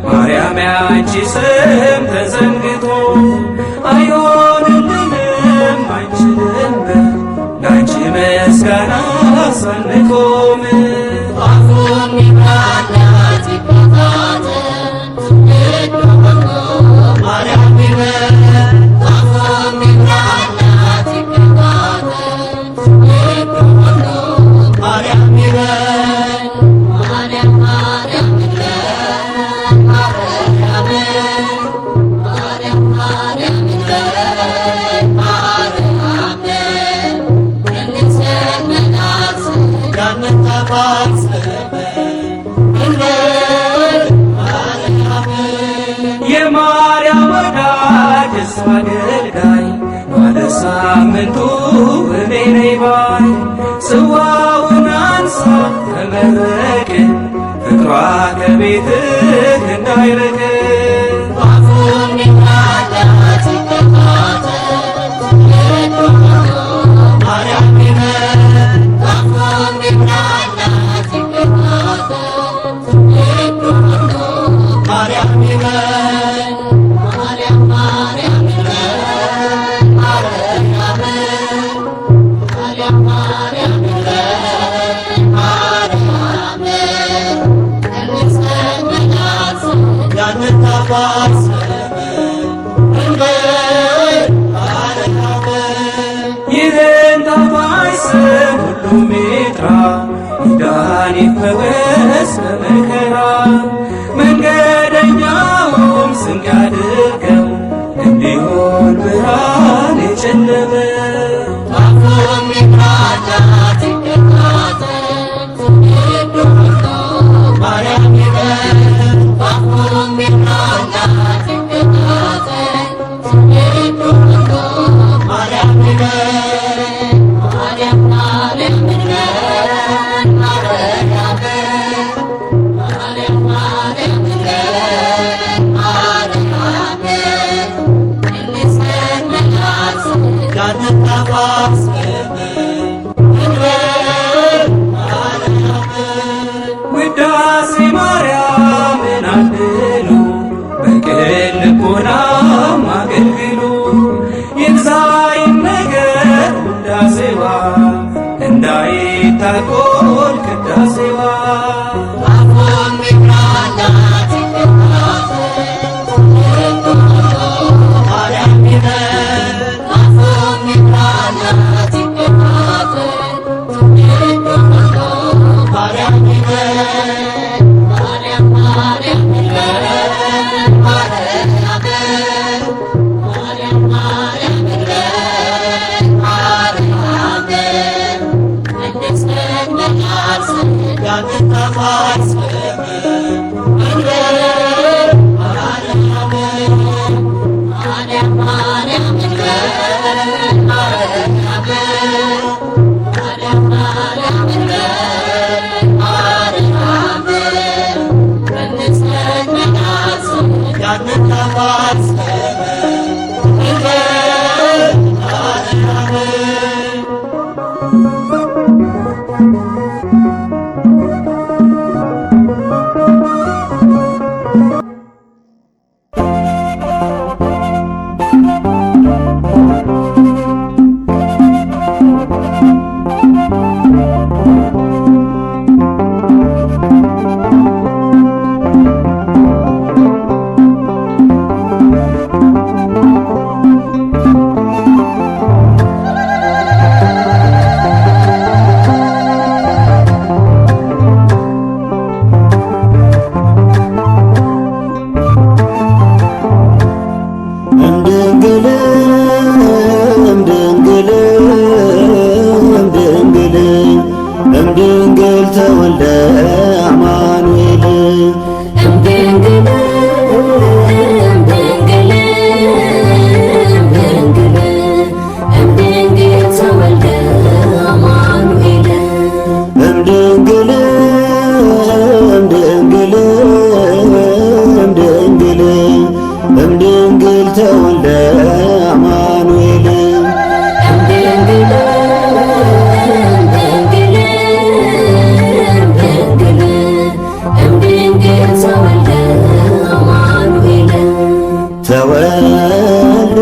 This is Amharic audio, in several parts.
ማርያም ያንቺ ስም ተዘንግቶ አይሆንልንም አንችልም ላንቺ ምስጋና ሳንቆም የማርያም ወዳጅ እሷ አገልጋይ ባለሳምንቱ እኔ ነኝ ባይ ጽዋውን አንሳ ተመረቅን ፍቅሯ ከቤትህ እንዳይርቅ ይህን ጣፋጭ ስም ሁሉም ይጥራ ይዳን ይፈወስ በመከራ መንገደኛውም ስንቅ ያድርገው እንዲሆን ብርሃን የጨለመ ውዳሴ ማርያምን አድሉ በቅን ልቦናም አገልግሉ ይብዛ ይነገር ውዳሴዋ እንዳይታጎል ቅዳሴዋ ተወልደ አማኑኤል ተወልደ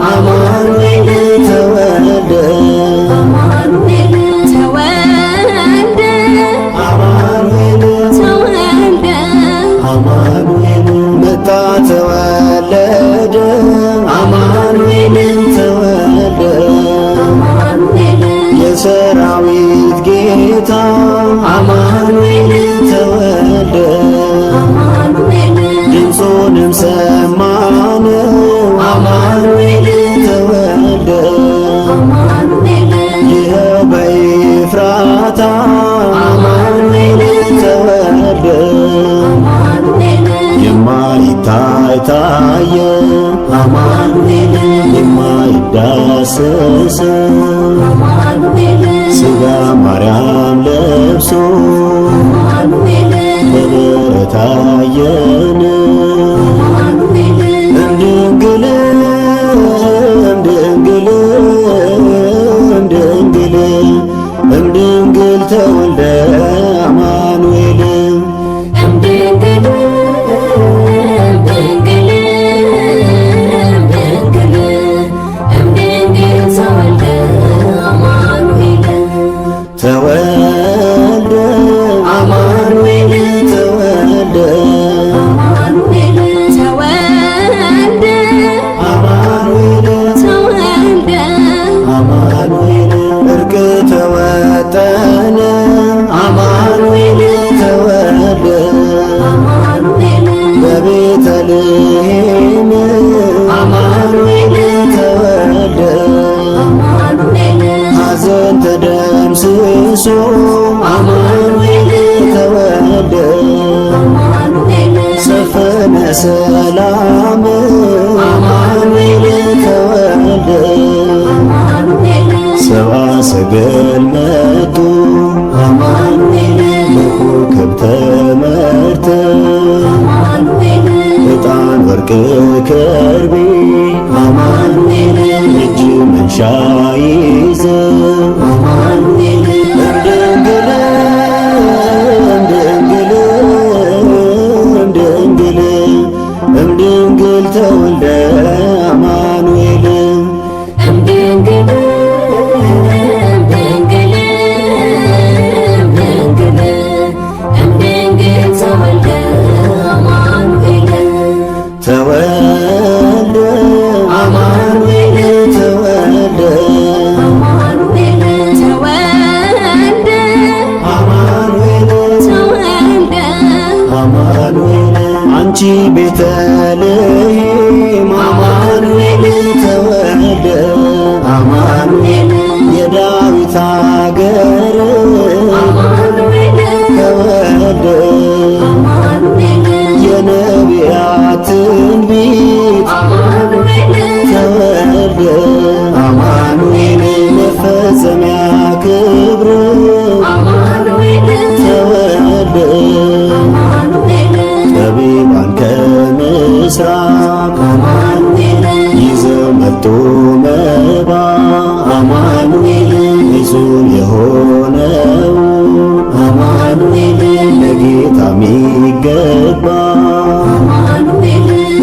አማኑኤል ተወልደ አማኑኤል መጣ ተወለደ አማኑኤል ተወልደ የሰራዊት ጌታ አማኑኤል ተወልደ ድምፁንም ሰማነው አማኑኤል ተወልደ ይኸው በኤፍራታ አማኑኤል ተወልደ የማይታይ ታየ አማኑኤል የማይዳሰስ ሥጋ ማርያም ለብሶ በበረት አየን እምድንግል እምድንግል እምድንግል እምድንግል ተወልደ አማኑኤል ተወልደ አማኑኤል ተወልደ አማኑኤል እርቅ ተወጠነ አማኑኤል ተወልደ በቤተልሔም አማኑኤል ተወልደ ሐዘን ተደምስሶ አማኑኤል ተወልደ ሰፈነ ሰላም አማኑኤል ተወልደ ሰብአ ሰገል መጡ አማኑኤል በኮከብ ተመርተው ዕጣን ወርቅ ከርቤ አማኑኤል እጅ መንሻ ይዘው አማኑኤል እምድንግል እምድንግል እምድንግል እምድንግል ተወልደ አማኑኤል ተወልደ አማኑኤል ተወልደ አማኑኤል አንቺ ቤተልሔም አማኑኤል ተወልደ አማኑኤል የዳዊት አገር ተወልደ የነቢያት ትንቢት ተወልደ አማኑኤል መፈጸሚያ ክብር ተወልደ ጠቢባን ከምስራቅ ይዘው መጡ መባ አማኑኤል ንጹሕ የሆነው አማኑኤል ለጌታ ሚገባ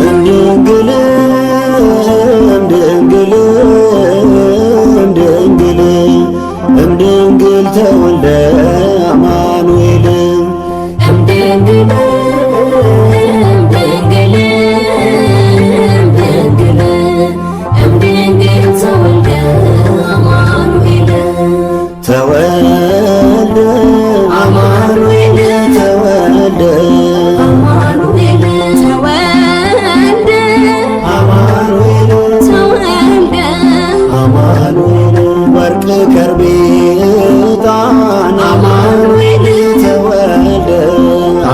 እምድንግል እምድንግል እምድንግል እምድንግል ተወልደ አማኑኤል ተወልደ አማኑኤል ተወልደ አማኑኤል ወርቅ ከርቤ ዕጣን አማኑኤል ተወልደ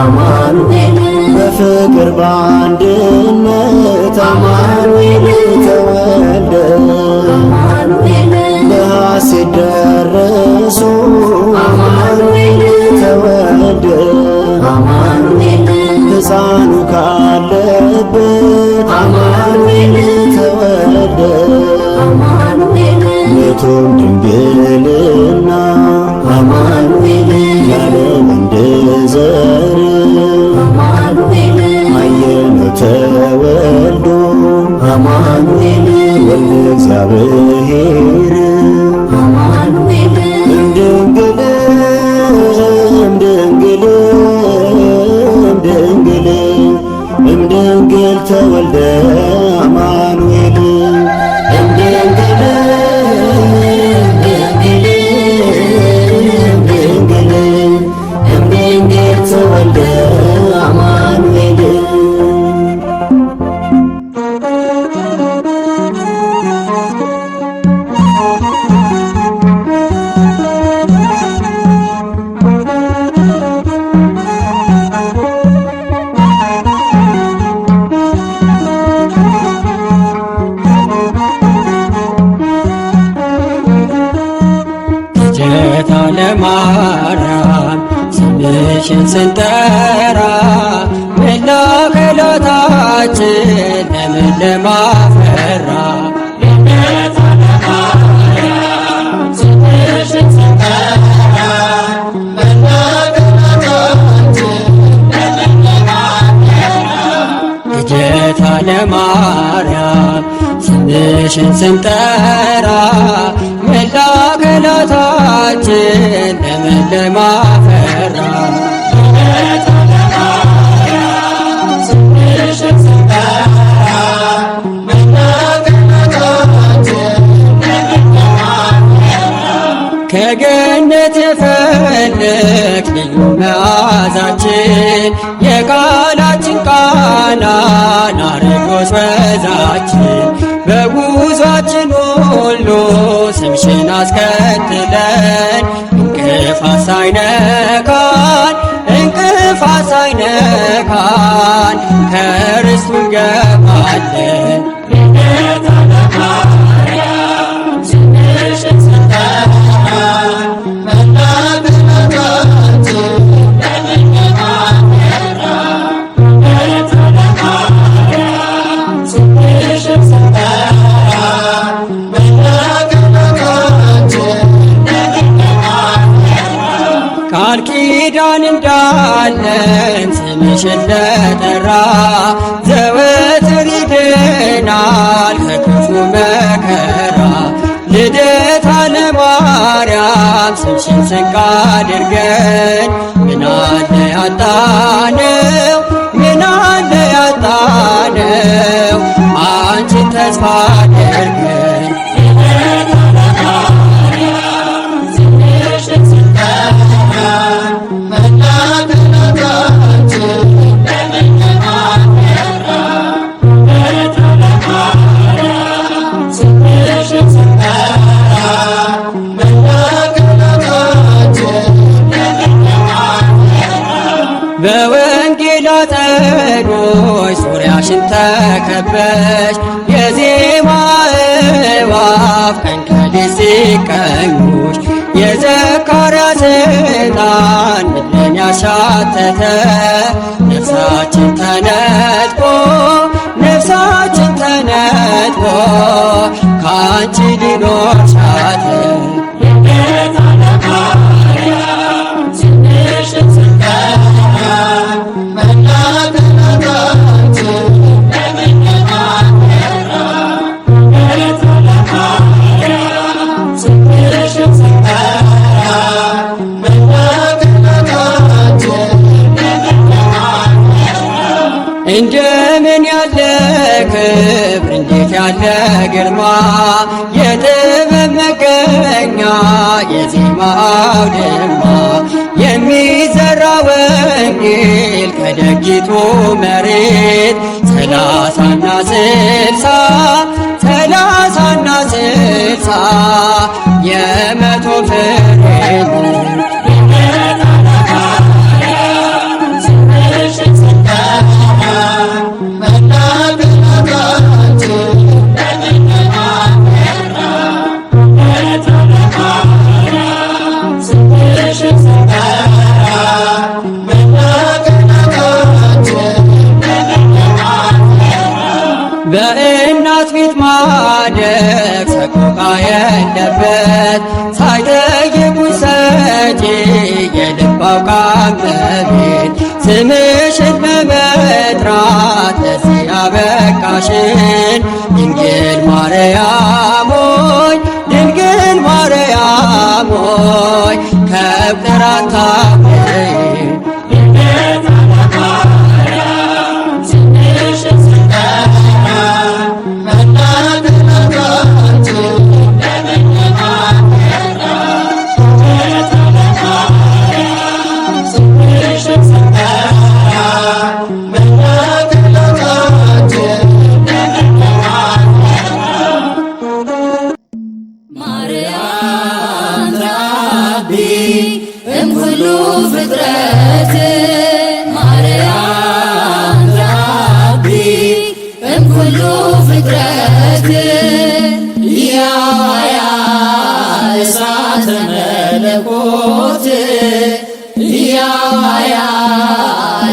አማኑኤል በፍቅር በአንድነት አማኑኤል ተወልደ በሐሴት ደረሱ አማኑኤል ተወልደ ሕፃኑ ካለበት አማኑኤል አማኑኤል ወልደ እግዚአብሔር እምድንግል እምድንግል እምድንግል እምድንግል ተወልደ አማኑኤል እምድንግል እምድንግል እምድንግል ተወልደ አማኑኤል ለማርያም ስምሽን ስንጠራ መላ ከላታችን ለምለም አፈራ። ልደታ ለማርያም ስምሽን ስንጠራ መላ ከላታችን ለምለም አፈራ። ከገነት የፈለቅ ልዩ መዓዛችን የቃላችን ቃና ናርዶስ ወዛችን በጉዟችን ሁሉ ስምሽን አስከትለን እንቅፋት ሳይነካን እንቅፋት ሳይነካን ከርስቱ እንገባለን። ቃል ኪዳን እንዳለን ስምሽን ለጠራ ዘወትር ይድናል ከክፉ መከራ። ልደታ ለማርያም ስምሽን ስንቅ አድርገን ምናለ ያጣነው ምናለ ያጣነው አንቺን ተስፋ አድርገን በወንጌል አጸዶች ዙሪያሽን ተከበሽ የዜማ እዋፍ ቀን ከሌት ሲቀኙሽ የዘካርያስ ዕጣን ምድርን ያሻተተ ነፍሳችን ተነጥቆ ነፍሳችን ተነጥቆ ከአንቺ ሊኖር ሻተ። እንደምን ያለ ክብር እንዴት ያለ ግርማ የጥበብ መገኛ የዜማ አውድማ የሚዘራ ወንጌል ከደጊቱ መሬት ሰላሳና ስልሳ የመቶ ፍሬ በእናት ፊት ማደግ ሰቆቃ የለበት ሳይጠይቁኝ ሰጪ የልብ አውቃ እመቤት ስምሽን በመጥራት ለዚህ ያበቃሽን ድንግል ማርያም ሆይ ድንግል ማርያም ሆይ ከብራት ታበይ እምኩሉ ፍጥረት ማርያም ራቢ እምኩሉ ፍጥረት ያያ እሳተ መለኮት ያያ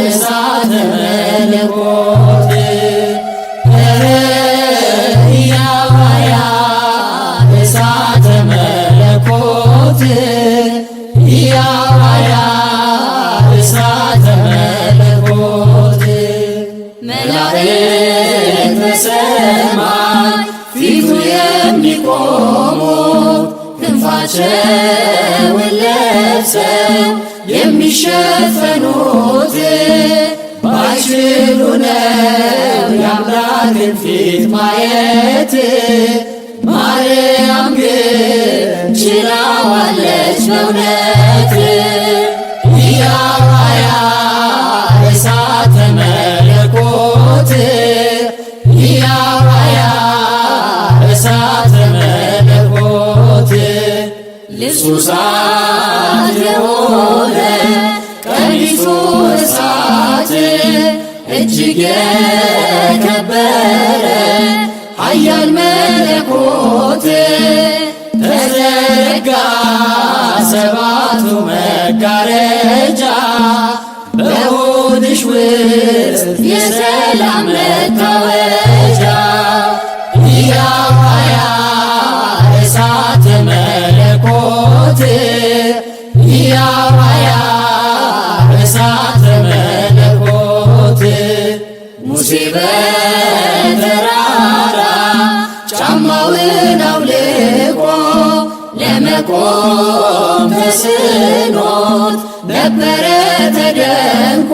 እሳተ መለኮት ያያ እሳተ መለኮት ያያ እሳተ መለኮት መላእክት በሰማይ ፊቱ የሚቆሙ ክንፋቸውን ለብሰው የሚሸፈኑት ባይችሉ ነው የአምላክን ፊት ማየት ማርያም ግን ችላዋለች በእውነት ያያ እሳተ መለኮት ያያ እሳተ መለኮት ልብሱ እሳት የሆነ ቀሚሱ እሳት እጅግ የከበረ ኃያል መለኮት ተዘረጋ ሰባቱ መጋረጃ በሆድሽ ውስጥ የሰላም መታወጃ ያያ እሳተ መለኮት ያያ እሳተ መለኮት ሙሴ በተራራ ጫማውን አውልቆ ለመቆም ተስኖት ነበረ ተደንቆ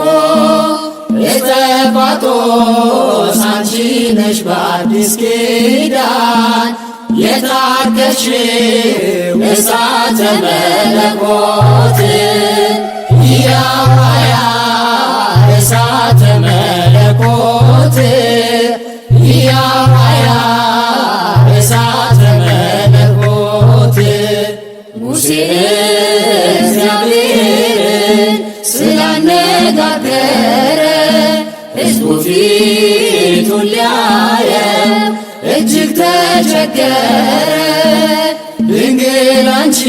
እስጢፋኖስ አንቺ ነሽ በአዲስ ኪዳን የታገስሽው እሳተ መለኮት ያያ እሳተ መለኮት ያያ እሳተ መለኮት ሙሴ እግዚአብሔርን ስላነጋገረ ሕዝቡ ፊቱን ሊያየው እጅግ ተቸገረ። ድንግል አንቺ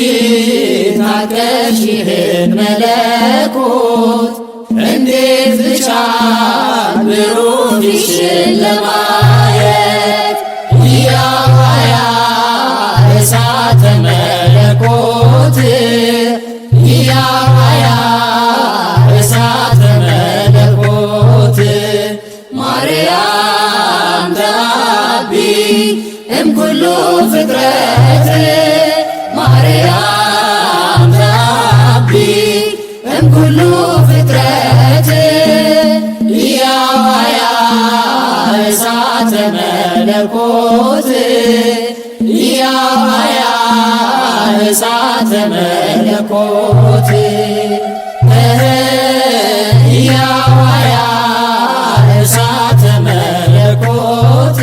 ታቀሽ ይህን መለኮት እንዴት ልቻል ብሩህ ፊትሽን ለማየት ያያ እሳተ መለኮት ያያ እሳተ መለኮት ማርያም ተአቢ እምኩሉ ፍጥረት ማርያም ተአቢ እምኩሉ ፍጥረት ያያ እሳተ መለኮት ያያ እሳተ መለኮት ያያ እሳተ መለኮት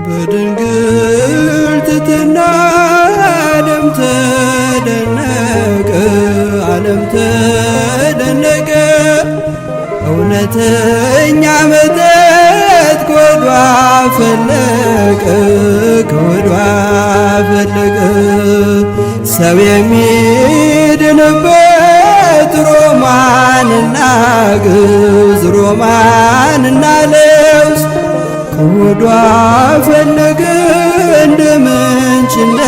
በድንግል ትሕትና ዓለም ተደነቀ እውነተኛ መጠጥ ከሆዷ ፈለቀ ሰው የሚድንበት ሮማን ሮማንና ግብዝ ሮማንና ለውዝ ከሆዷ ፈለገ እንደ ምንጭ እንደ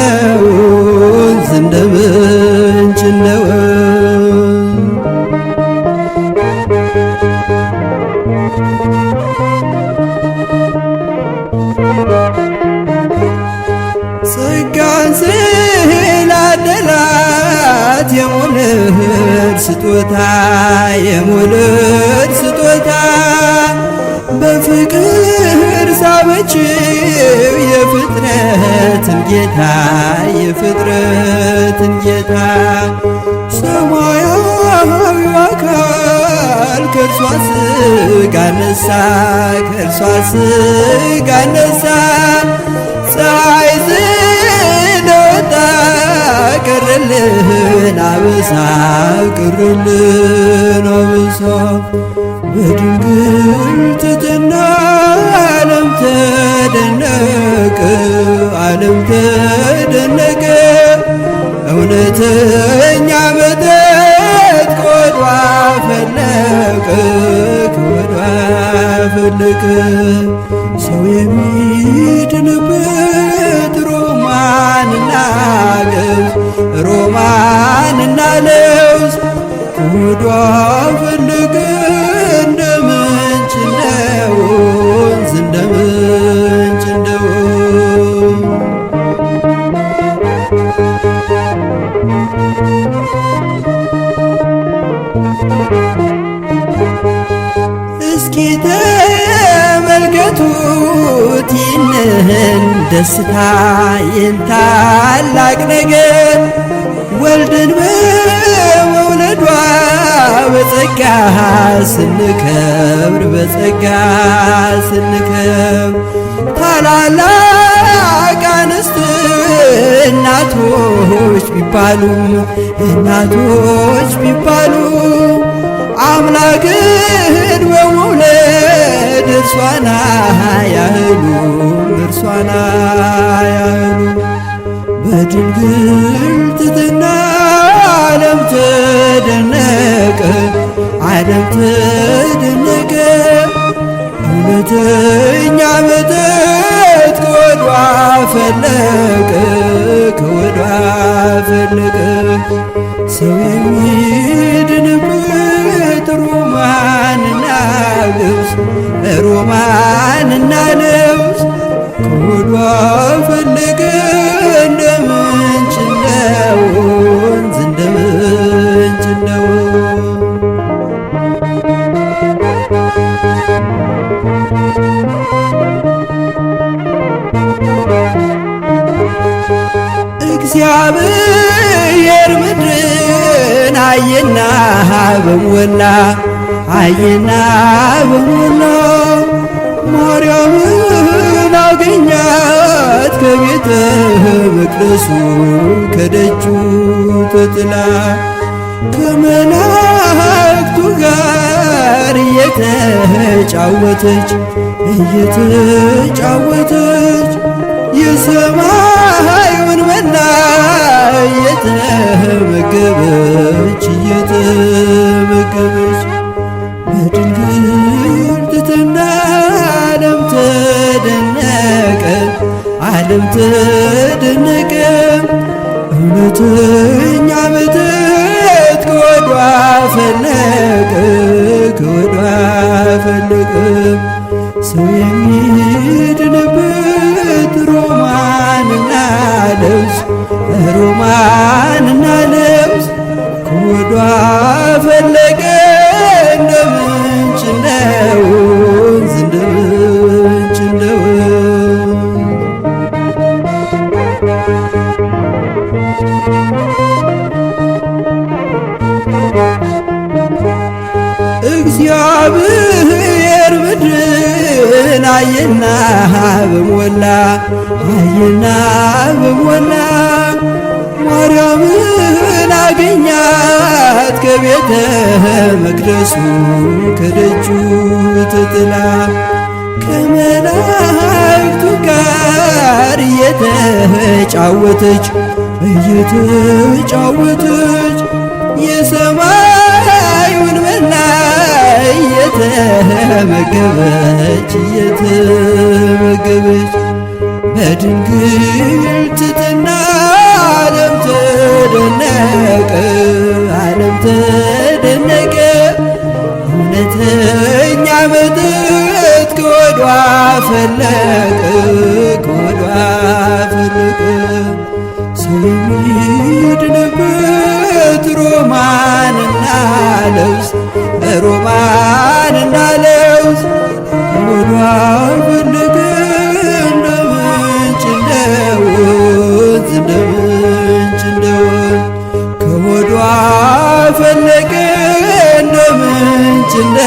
ወንዝ እንደ ምንጭ እንደ ወንዝ ጸጋን ስላደላት የሞልድ ስጦታ የሞልድ ስጦታ በፍቅር ሳበችው የፍጥረትን ጌታ የፍጥረትን ጌታ ሰማያዊው አካል ከእርሷ ሥጋ ነሳ ከእርሷ ሥጋ ነሳ ፀሐይ ስለወጣ ቀረልን አበሳ ቀረልን አበሳ በድንግል ትሕትና ዓለም ተደነቀ ዓለም ተደነቀ እውነተኛ መጠጥ ከሆዷ ፈለቀ ከሆዷ ፈለቀ ሰው የሚድንበት ሮማንና ለውዝ ሮማንና ለውዝ ከሆዷ ፈለቀ እንደ ምንጭ እንደ ወንዝ እንደ ምንጭ እንደ ወንዝ እስኪ ተመልከቱት ይህንን ደስታ ይህን ታላቅ ነገር ወልድን በመውለዷ በጸጋ ስንከብር በጸጋ ስንከብር ታላላቅ አንስት እናቶች ቢባሉ አምላክን በመውለድ እርሷና ያህሉ በድንግል ትሕትና ዓለም ተደነቀ ዓለም ተደነቀ እውነተኛ መጠጥ ከሆዷ ፈለቀ ከሆዷ ፈለቀ ሰው የሚድንበት ሮማንና ልብስ ሮማንና ልብስ ከሆዷ ፈለቀ እንደ ምንጭ እንደ ወንዝ እንደ ምንጭ እንደ ወንዝ እግዚአብሔር ምድርን አየና በሞላ ማርያምን አገኛት ከቤተ መቅደሱ ከደጁ ተጥላ ከመላእክቱ ጋር እየተጫወተች የሰማዩን መና እየተመገበች በድንግል ትሕትና ዓለም ተደነቀ እውነተኛ መጠጥ ከሆዷ ፈለቀ ሰው የሚድንበት ሮማንና ልብስ ከሆዷ ፈለቀ እንደ ምንጭ እንደ ወንዝ እንደ ምንጭ እንደ ወንዝ እግዚአብሔር ምድርን አየና በሞላ ማርያምን አገኛት ከቤተ መቅደሱ ከደጁ ተጥላ ከመላእክቱ ጋር እየተጫወተች የሰማዩን መና እየተመገበች እየተመገበች በድንግል ትሕትና ዓለም ተደነቀ ዓለም ተደነቀ። እውነተኛ መጠጥ ከሆዷ ፈለቀ ከሆዷ ፈለቀ። ሰው የሚድንበት ሮማንና ልብስ በሮማንና ልብስ ከሆዷ ፈለቀ እንደ ምንጭ እንደ ወንዝ እንደ ምንጭ እንደ ወንዝ ከሆዷ ፈለቀ እንደ ምንጭ እንደ